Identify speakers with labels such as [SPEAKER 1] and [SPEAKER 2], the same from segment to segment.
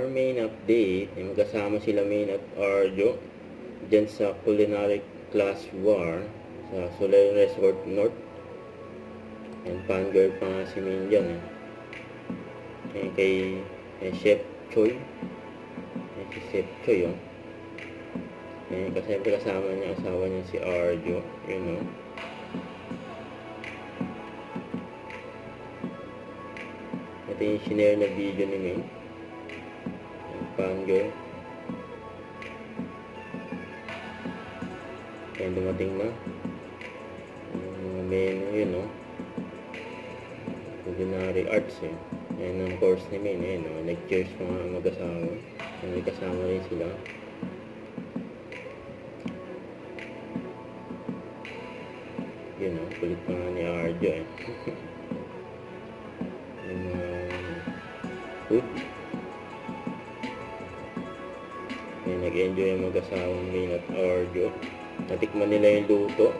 [SPEAKER 1] main update, ay magkasama sila Main at Arjo dyan sa culinary class war sa Soleil Resort North. And fangirl pa nga si Main dyan kay Chef Choi. Si Chef Choi kasi kasama niya, asawa niya si Arjo, ito yung shinare na video ni Main, yung fangirl. Kaya dumating na yung Main, culinary arts Ayan ang course ni Main, nag-cheers mga mag-asawa. May kasama rin sila. Kulit pa nga ni Arjo yung mga food. Nag-enjoy ang mag-asawang Main at Arjo. Natikman nila yung luto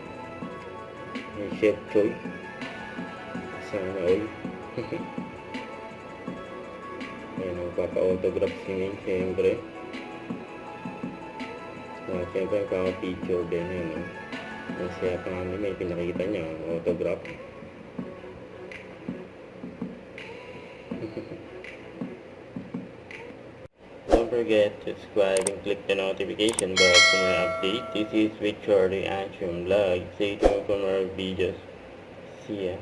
[SPEAKER 1] ni Chef Choi. Sana all. Ayan, magpapa-autograph si Main, siyempre. Siyempre, magpapa-picture din, Siya pa nga may pinakita niya, autograph. Don't forget to subscribe and click the notification bell for more updates. This is Victor the Action Vlog. Stay tuned for more videos. See ya.